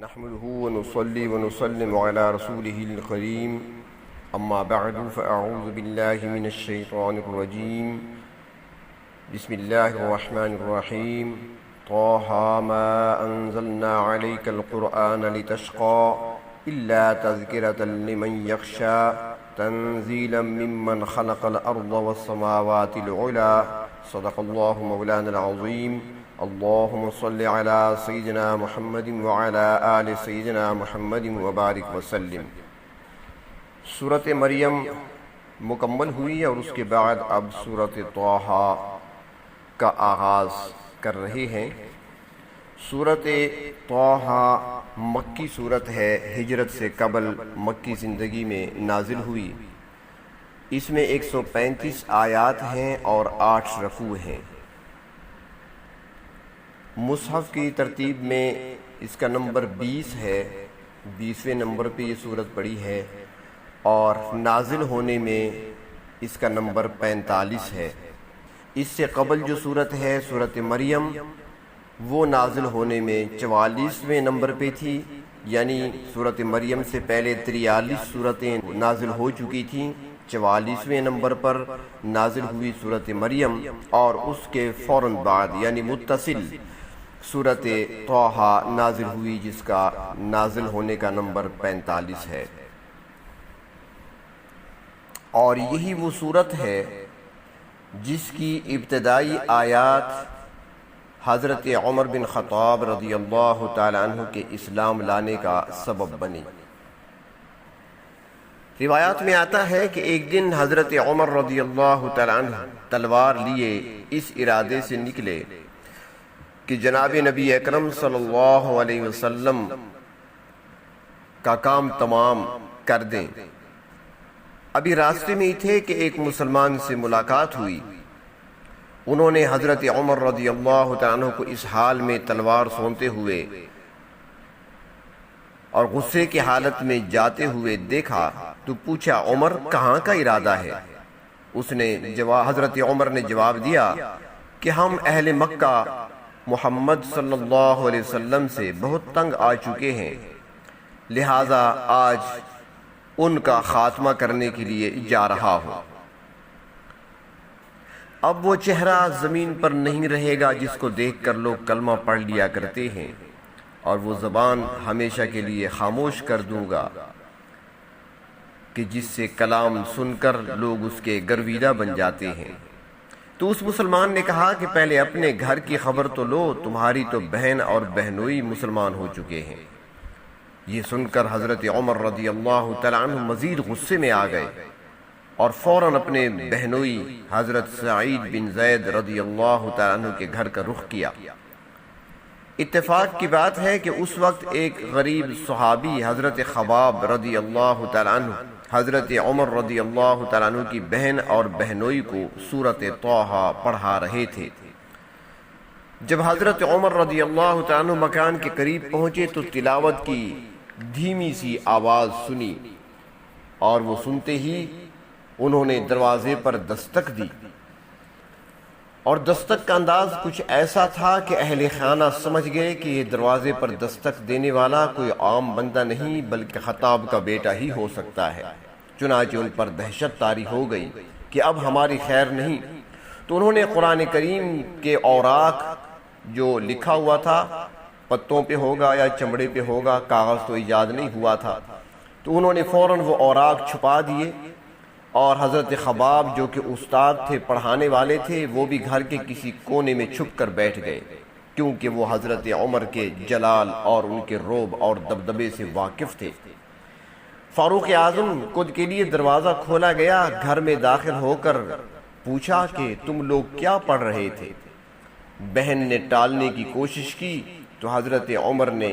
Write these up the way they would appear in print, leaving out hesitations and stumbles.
نحمده ونصلي ونسلم على رسوله الكريم أما بعد فأعوذ بالله من الشيطان الرجيم بسم الله الرحمن الرحيم طه ما أنزلنا عليك القرآن لتشقى إلا تذكرة لمن يخشى تنزيلا ممن خلق الأرض والسماوات العلى صدق الله مولانا العظيم اللهم صل على سيدنا محمد وعلى آل سيدنا محمد وبارک وسلم۔ سورۃ مریم مکمل ہوئی اور اس کے بعد اب سورۃ طٰہٰ کا آغاز کر رہے ہیں۔ سورۃ طٰہٰ مکی سورت ہے، ہجرت سے قبل مکی زندگی میں نازل ہوئی۔ اس میں 135 آیات ہیں اور 8 رکوع ہیں۔ مصحف کی ترتیب میں اس کا نمبر 20 ہے، 20ویں نمبر پہ یہ سورت پڑی ہے، اور نازل ہونے میں اس کا نمبر 45 ہے۔ اس سے قبل جو سورت ہے سورۃ مریم، وہ نازل ہونے میں 44ویں نمبر پہ تھی، یعنی سورۃ مریم سے پہلے 43 سورتیں نازل ہو چکی تھیں۔ 44ویں نمبر پر نازل ہوئی سورۃ مریم، اور اس کے فوراً بعد یعنی متصل سورۃ طٰہٰ نازل ہوئی، جس کا نازل ہونے کا نمبر 45 ہے۔ اور یہی وہ سورت ہے جس کی ابتدائی آیات حضرت عمر بن خطاب رضی اللہ تعالی عنہ کے اسلام لانے کا سبب بنی۔ روایات میں آتا ہے کہ ایک دن حضرت عمر رضی اللہ تعالی عنہ تلوار لیے اس ارادے سے نکلے کہ جناب نبی اکرم صلی اللہ علیہ وسلم کا کام تمام کر دیں۔ ابھی راستے میں ہی تھے کہ ایک مسلمان سے ملاقات ہوئی۔ انہوں نے حضرت عمر رضی اللہ تعالیٰ عنہ کو اس حال میں تلوار سونتے ہوئے اور غصے کی حالت میں جاتے ہوئے دیکھا تو پوچھا، عمر کہاں کا ارادہ ہے؟ حضرت عمر نے جواب دیا کہ ہم اہل مکہ محمد صلی اللہ علیہ وسلم سے بہت تنگ آ چکے ہیں، لہٰذا آج ان کا خاتمہ کرنے کے لیے جا رہا ہوں۔ اب وہ چہرہ زمین پر نہیں رہے گا جس کو دیکھ کر لوگ کلمہ پڑھ لیا کرتے ہیں، اور وہ زبان ہمیشہ کے لیے خاموش کر دوں گا کہ جس سے کلام سن کر لوگ اس کے گرویدہ بن جاتے ہیں۔ تو اس مسلمان نے کہا کہ پہلے اپنے گھر کی خبر تو لو، تمہاری تو بہن اور بہنوئی مسلمان ہو چکے ہیں۔ یہ سن کر حضرت عمر رضی اللہ تعالیٰ عنہ مزید غصے میں آ گئے اور فوراً اپنے بہنوئی حضرت سعید بن زید رضی اللہ تعالیٰ عنہ کے گھر کا رخ کیا۔ اتفاق کی بات ہے کہ اس وقت ایک غریب صحابی حضرت خباب رضی اللہ تعالیٰ عنہ حضرت عمر رضی اللہ تعالیٰ عنہ کی بہن اور بہنوئی کو سورۃ طٰہٰ پڑھا رہے تھے۔ جب حضرت عمر رضی اللہ تعالیٰ عنہ مکان کے قریب پہنچے تو تلاوت کی دھیمی سی آواز سنی، اور وہ سنتے ہی انہوں نے دروازے پر دستک دی، اور دستک کا انداز کچھ ایسا تھا کہ اہل خانہ سمجھ گئے کہ یہ دروازے پر دستک دینے والا کوئی عام بندہ نہیں بلکہ خطاب کا بیٹا ہی ہو سکتا ہے۔ چنانچہ ان پر دہشت طاری ہو گئی کہ اب ہماری خیر نہیں۔ تو انہوں نے قرآن کریم کے اوراق جو لکھا ہوا تھا، پتوں پہ ہوگا یا چمڑے پہ ہوگا، کاغذ تو ایجاد نہیں ہوا تھا، تو انہوں نے فوراً وہ اوراق چھپا دیے، اور حضرت خباب جو کہ استاد تھے، پڑھانے والے تھے، وہ بھی گھر کے کسی کونے میں چھپ کر بیٹھ گئے، کیونکہ وہ حضرت عمر کے جلال اور ان کے رعب اور دبدبے سے واقف تھے۔ فاروق اعظم کے لیے دروازہ کھولا گیا، گھر میں داخل ہو کر پوچھا کہ تم لوگ کیا پڑھ رہے تھے؟ بہن نے ٹالنے کی کوشش کی تو حضرت عمر نے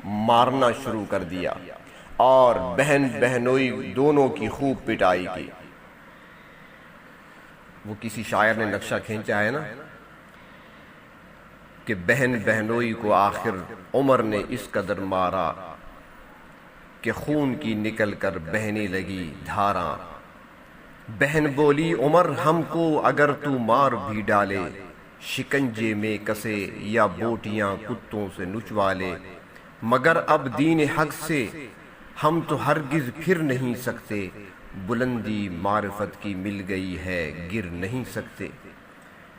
مارنا شروع کر دیا، اور بہن بہنوئی دونوں کی خوب پٹائی کی۔ وہ کسی شاعر نے نقشہ کھینچا ہے نا کہ بہن بہنوئی کو آخر عمر نے اس قدر مارا کہ خون کی نکل کر بہنے لگی دھاراں۔ بہن بولی، عمر ہم کو اگر تو مار بھی ڈالے، شکنجے میں کسے یا بوٹیاں کتوں سے نچوا لے، مگر اب دین حق سے ہم تو ہرگز پھر نہیں سکتے، بلندی معرفت کی مل گئی ہے گر نہیں سکتے۔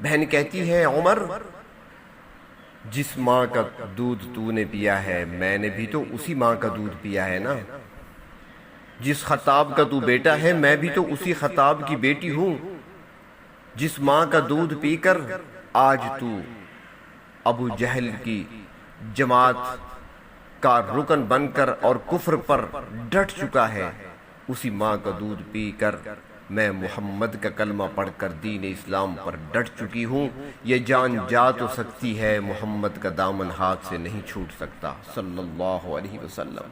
بہن کہتی ہے عمر، جس ماں کا دودھ تو نے پیا ہے میں نے بھی تو اسی ماں کا دودھ پیا ہے نا، جس خطاب کا تو بیٹا ہے میں بھی تو اسی خطاب کی بیٹی ہوں، جس ماں کا دودھ پی کر آج تو ابو جہل کی جماعت کا رکن بن کر اور کفر پر ڈٹ چکا ہے، اسی ماں کا دودھ پی کر میں محمد کا کلمہ پڑھ کر دین اسلام پر ڈٹ چکی ہوں۔ یہ جان جا تو سکتی ہے، محمد کا دامن ہاتھ سے نہیں چھوٹ سکتا صلی اللہ علیہ وسلم۔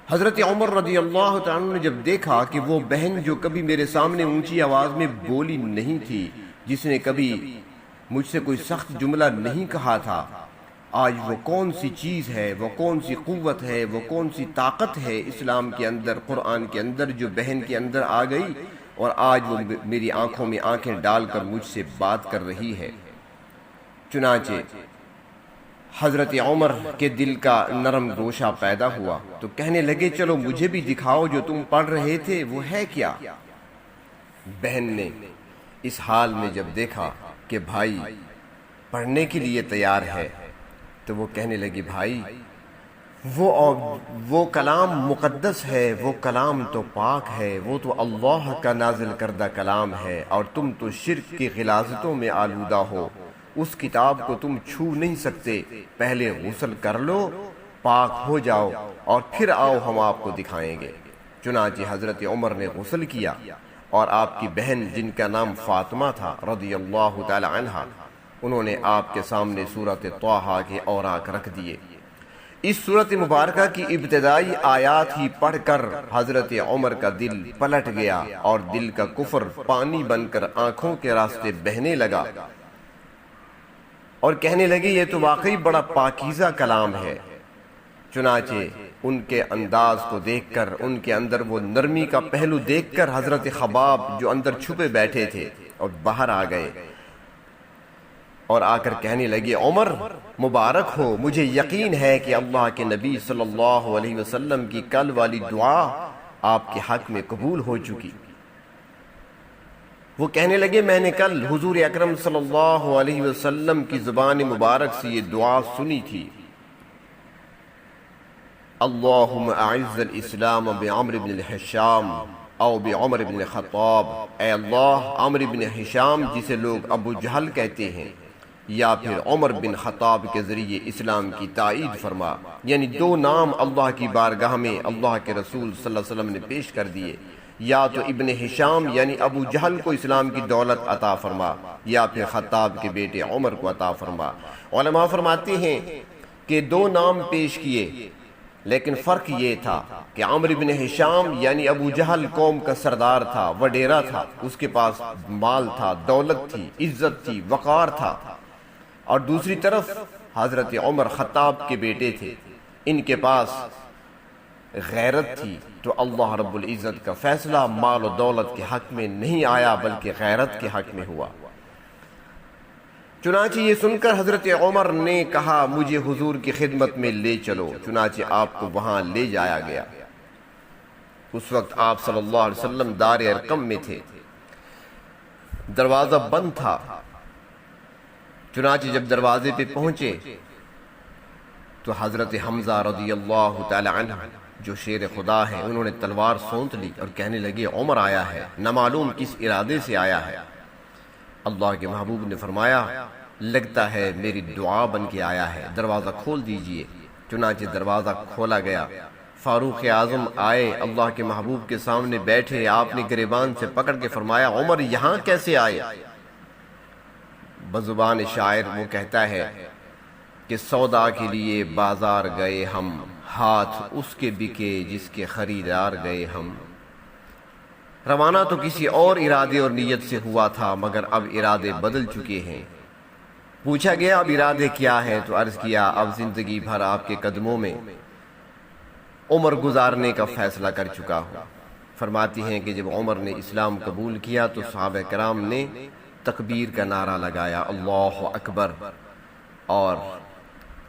حضرت عمر رضی اللہ تعالیٰ نے جب دیکھا کہ وہ بہن جو کبھی میرے سامنے اونچی آواز میں بولی نہیں تھی، جس نے کبھی مجھ سے کوئی سخت جملہ نہیں کہا تھا، آج وہ کون سی چیز ہے، وہ کون سی قوت ہے، وہ کون سی طاقت ہے اسلام کے اندر، قرآن کے اندر، جو بہن کے اندر آ گئی اور آج وہ میری آنکھوں میں آنکھیں ڈال کر مجھ سے بات کر رہی ہے۔ چنانچہ حضرت عمر کے دل کا نرم گوشہ پیدا ہوا تو کہنے لگے چلو مجھے بھی دکھاؤ جو تم پڑھ رہے تھے وہ ہے کیا۔ بہن نے اس حال میں جب دیکھا کہ بھائی پڑھنے کے لیے تیار ہے تو وہ کہنے لگی بھائی وہ کلام مقدس ہے، وہ کلام تو پاک ہے، وہ تو اللہ کا نازل کردہ کلام ہے، اور تم تو شرک کی غلاظتوں میں آلودہ ہو، اس کتاب کو تم چھو نہیں سکتے، پہلے غسل کر لو، پاک ہو جاؤ اور پھر آؤ ہم آپ کو دکھائیں گے۔ چنانچہ حضرت عمر نے غسل کیا اور آپ کی بہن جن کا نام فاطمہ تھا رضی اللہ تعالی عنہا، انہوں نے آپ کے سامنے سورۃ طٰہٰ کے اوراق رکھ دیے۔ اس سورۃ مبارکہ کی ابتدائی آیات ہی پڑھ کر حضرت عمر کا دل پلٹ گیا اور دل کا کفر پانی بن کر آنکھوں کے راستے بہنے لگا اور کہنے لگے یہ تو واقعی بڑا پاکیزہ کلام ہے۔ چنانچہ ان کے انداز کو دیکھ کر، ان کے اندر وہ نرمی کا پہلو دیکھ کر حضرت خباب جو اندر چھپے بیٹھے تھے اور باہر آ گئے اور آ کر کہنے لگے عمر مبارک ہو، مجھے یقین ہے کہ اللہ کے نبی صلی اللہ علیہ وسلم کی کل والی دعا آپ کے حق میں قبول ہو چکی۔ وہ کہنے لگے میں نے کل حضور اکرم صلی اللہ علیہ وسلم کی زبان مبارک سے یہ دعا سنی تھی، اللہم اعز الاسلام بعمر بن الحشام او بعمر بن الخطاب، اے اللہ عمر بن حشام جسے لوگ ابو جہل کہتے ہیں یا پھر عمر بن خطاب کے ذریعے اسلام کی تائید فرما، یعنی دو نام اللہ کی بارگاہ میں اللہ کے رسول صلی اللہ علیہ وسلم نے پیش کر دیے، یا تو ابن حشام یعنی ابو جہل کو اسلام کی دولت عطا فرما یا پھر خطاب کے بیٹے عمر کو عطا فرما۔ علماء فرماتے ہیں کہ دو نام پیش کیے لیکن فرق یہ تھا کہ عمر بن حشام یعنی ابو جہل قوم کا سردار تھا، وڈیرا تھا، اس کے پاس مال تھا، دولت تھی، عزت تھی، وقار تھا، اور دوسری طرف حضرت عمر خطاب کے بیٹے تھے، ان کے پاس غیرت تھی۔ تو اللہ رب العزت کا فیصلہ مال و دولت کے حق میں نہیں آیا بلکہ غیرت کے حق میں ہوا۔ چنانچہ یہ سن کر حضرت عمر نے کہا مجھے حضور کی خدمت میں لے چلو، چنانچہ آپ کو وہاں لے جایا گیا۔ اس وقت آپ صلی اللہ علیہ وسلم دار ارقم میں تھے، دروازہ بند تھا۔ چنانچہ جب دروازے پہ پہنچے تو حضرت حمزہ رضی اللہ تعالی عنہ جو شیر خدا ہے انہوں نے تلوار سونت لی اور کہنے لگے عمر آیا ہے، نہ معلوم کس ارادے سے آیا ہے۔ اللہ کے محبوب نے فرمایا لگتا ہے میری دعا بن کے آیا ہے، دروازہ کھول دیجئے۔ چنانچہ دروازہ کھولا گیا، فاروق اعظم آئے، اللہ کے محبوب کے سامنے بیٹھے، آپ نے گریبان سے پکڑ کے فرمایا عمر یہاں کیسے آئے؟ بزبان شاعر وہ کہتا ہے کہ سودا کے لیے بازار گئے ہم، ہاتھ اس کے بکے جس کے خریدار گئے ہم۔ روانہ تو کسی اور ارادے اور نیت سے ہوا تھا مگر اب ارادے بدل چکے ہیں۔ پوچھا گیا اب ارادے کیا ہے تو عرض کیا اب زندگی بھر آپ کے قدموں میں عمر گزارنے کا فیصلہ کر چکا ہوں۔ فرماتی ہیں کہ جب عمر نے اسلام قبول کیا تو صحابہ کرام نے تکبیر کا نعرہ لگایا اللہ اکبر، اور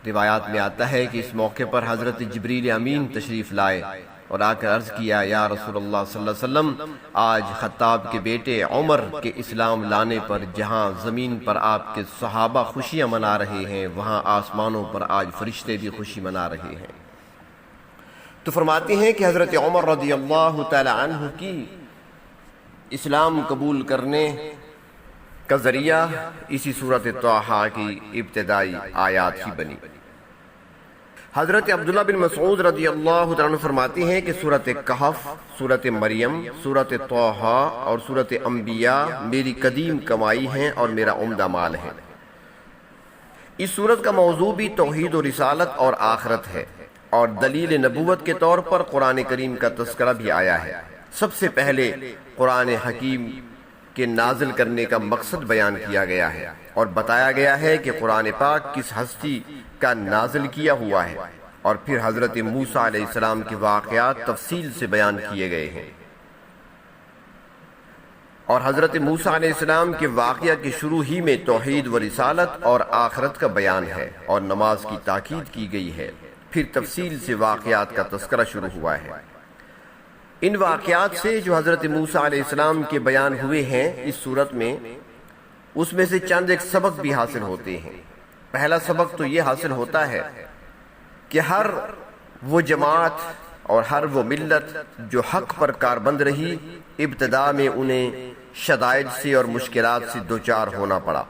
روایات میں آتا ہے کہ اس موقع پر حضرت جبریل امین تشریف لائے اور آ کر عرض کیا، یا رسول اللہ صلی اللہ علیہ وسلم، آج خطاب کے بیٹے عمر کے اسلام لانے پر جہاں زمین پر آپ کے صحابہ خوشیاں منا رہے ہیں، وہاں آسمانوں پر آج فرشتے بھی خوشی منا رہے ہیں۔ تو فرماتے ہیں کہ حضرت عمر رضی اللہ تعالی عنہ کی اسلام قبول کرنے کا ذریعہ اسی سورۃ طٰہٰ کی ابتدائی آیات ہی بنی۔ حضرت عبداللہ بن مسعود رضی اللہ عنہ فرماتے ہیں کہ سورۃ کہف، سورۃ مریم، سورۃ طٰہٰ اور سورۃ انبیاء میری قدیم کمائی ہیں اور میرا عمدہ مال ہے۔ اس سورت کا موضوع بھی توحید و رسالت اور آخرت ہے، اور دلیل نبوت کے طور پر قرآن کریم کا تذکرہ بھی آیا ہے۔ سب سے پہلے قرآن حکیم کے نازل کرنے کا مقصد بیان کیا گیا ہے اور بتایا گیا ہے کہ قرآن پاک کس ہستی کا نازل کیا ہوا ہے، اور پھر حضرت موسیٰ علیہ السلام کے واقعات تفصیل سے بیان کیے گئے ہیں، اور حضرت موسیٰ علیہ السلام کے واقعہ کے شروع ہی میں توحید و رسالت اور آخرت کا بیان ہے اور نماز کی تاکید کی گئی ہے۔ پھر تفصیل سے واقعات کا تذکرہ شروع ہوا ہے۔ ان واقعات سے جو حضرت موسیٰ علیہ السلام کے بیان ہوئے ہیں اس صورت میں، اس میں سے چند ایک سبق بھی حاصل ہوتے ہیں۔ پہلا سبق تو یہ حاصل ہوتا ہے کہ ہر وہ جماعت اور ہر وہ ملت جو حق پر کاربند رہی، ابتدا میں انہیں شدائد سے اور مشکلات سے دوچار ہونا پڑا۔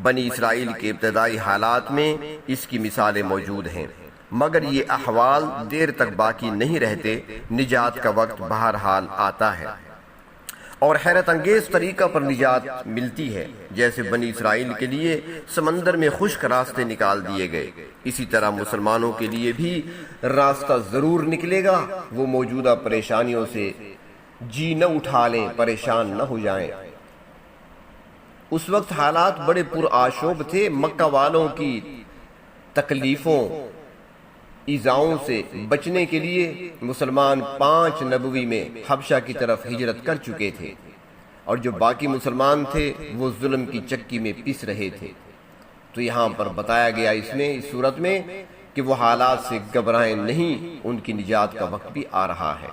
بنی اسرائیل کے ابتدائی حالات میں اس کی مثالیں موجود ہیں، مگر یہ احوال دیر تک باقی نہیں رہتے، نجات کا وقت بہرحال آتا ہے اور حیرت انگیز طریقہ پر نجات ملتی ہے۔ جیسے بنی اسرائیل کے لیے سمندر میں خشک راستے نکال دیے گئے، اسی طرح مسلمانوں کے لیے بھی راستہ ضرور نکلے گا۔ وہ موجودہ پریشانیوں سے جی نہ اٹھا لیں، پریشان نہ ہو جائیں۔ اس وقت حالات بڑے پرآشوب تھے۔ مکہ والوں کی تکلیفوں، ایذاؤں سے بچنے کے لیے مسلمان 5 نبوی میں حبشہ کی طرف ہجرت کر چکے تھے، اور جو باقی مسلمان تھے وہ ظلم کی چکی میں پس رہے تھے۔ تو یہاں پر بتایا گیا اس صورت میں کہ وہ حالات سے گھبرائیں نہیں، ان کی نجات کا وقت بھی آ رہا ہے۔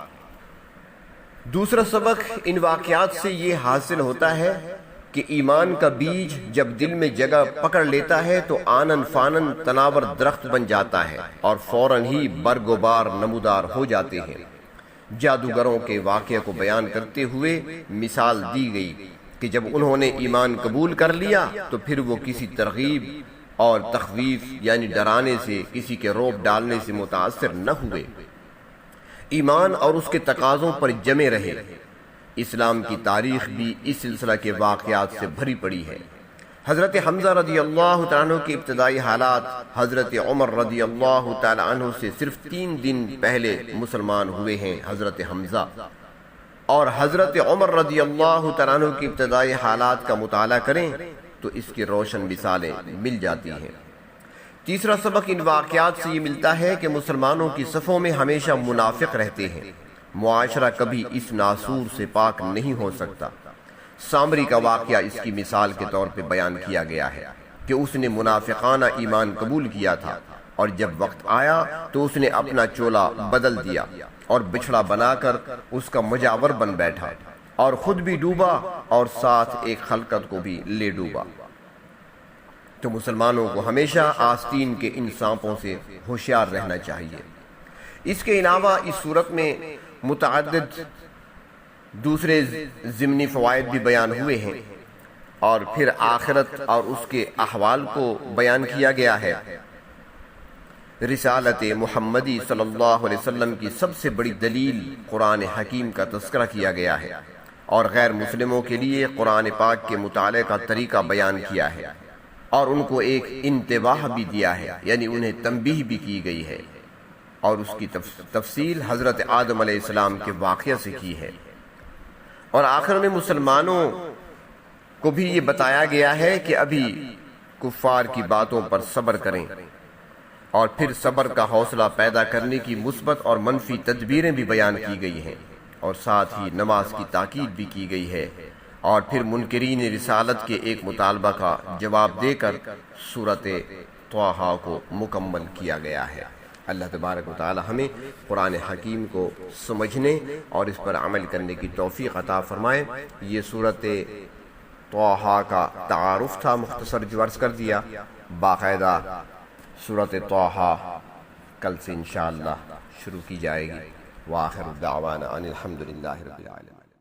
دوسرا سبق ان واقعات سے یہ حاصل ہوتا ہے کہ ایمان کا بیج جب دل میں جگہ پکڑ لیتا ہے تو آنن فانن تناور درخت بن جاتا ہے اور فوراً ہی برگ و بار نمودار ہو جاتے ہیں۔ جادوگروں کے واقعے کو بیان کرتے ہوئے مثال دی گئی کہ جب انہوں نے ایمان قبول کر لیا تو پھر وہ کسی ترغیب اور تخویف یعنی ڈرانے سے، کسی کے روب ڈالنے سے متاثر نہ ہوئے، ایمان اور اس کے تقاضوں پر جمے رہے۔ اسلام کی تاریخ بھی اس سلسلہ کے واقعات سے بھری پڑی ہے۔ حضرت حمزہ رضی اللہ تعالیٰ عنہ کے ابتدائی حالات حضرت عمر رضی اللہ تعالیٰ عنہ سے صرف 3 دن پہلے مسلمان ہوئے ہیں حضرت حمزہ، اور حضرت عمر رضی اللہ تعالیٰ عنہ کی ابتدائی حالات کا مطالعہ کریں تو اس کی روشن مثالیں مل جاتی ہیں۔ تیسرا سبق ان واقعات سے یہ ملتا ہے کہ مسلمانوں کی صفوں میں ہمیشہ منافق رہتے ہیں۔ معاشرہ کبھی اس ناسور سے پاک نہیں ہو سکتا۔ سامری کا واقعہ اس کی مثال کے طور پہ بیان کیا گیا ہے کہ اس نے منافقانہ ایمان قبول کیا تھا، اور جب وقت آیا تو اس نے اپنا چولا بدل دیا اور بچھڑا بنا کر اس کا مجاور بن بیٹھا، اور خود بھی ڈوبا اور ساتھ ایک خلقت کو بھی لے ڈوبا۔ تو مسلمانوں کو ہمیشہ آستین کے ان سانپوں سے ہوشیار رہنا چاہیے۔ اس کے علاوہ اس صورت میں متعدد دوسرے ضمنی فوائد بھی بیان ہوئے ہیں، اور پھر آخرت اور اس کے احوال کو بیان کیا گیا ہے۔ رسالت محمدی صلی اللہ علیہ وسلم کی سب سے بڑی دلیل قرآن حکیم کا تذکرہ کیا گیا ہے، اور غیر مسلموں کے لیے قرآن پاک کے مطالعے کا طریقہ بیان کیا ہے، اور ان کو ایک انتباہ بھی دیا ہے، یعنی انہیں تنبیہ بھی کی گئی ہے، اور اس کی تفصیل حضرت آدم علیہ السلام کے واقعہ سے کی ہے۔ اور آخر میں مسلمانوں کو بھی یہ بتایا گیا ہے کہ ابھی کفار کی باتوں پر صبر کریں، اور پھر صبر کا حوصلہ پیدا کرنے کی مثبت اور منفی تدبیریں بھی بیان کی گئی ہیں، اور ساتھ ہی نماز کی تاکید بھی کی گئی ہے، اور پھر منکرین رسالت کے ایک مطالبہ کا جواب دے کر سورۃ طٰہٰ کو مکمل کیا گیا ہے۔ اللہ تبارک و تعالی ہمیں قرآن حکیم کو سمجھنے اور اس پر عمل کرنے کی توفیق عطا فرمائے۔ یہ سورۃ طٰہٰ کا تعارف تھا مختصر جو عرض کر دیا۔ باقاعدہ سورۃ طٰہٰ کل سے انشاءاللہ شروع کی جائے گی۔ وآخر دعوانا ان الحمد للہ رب العالمین۔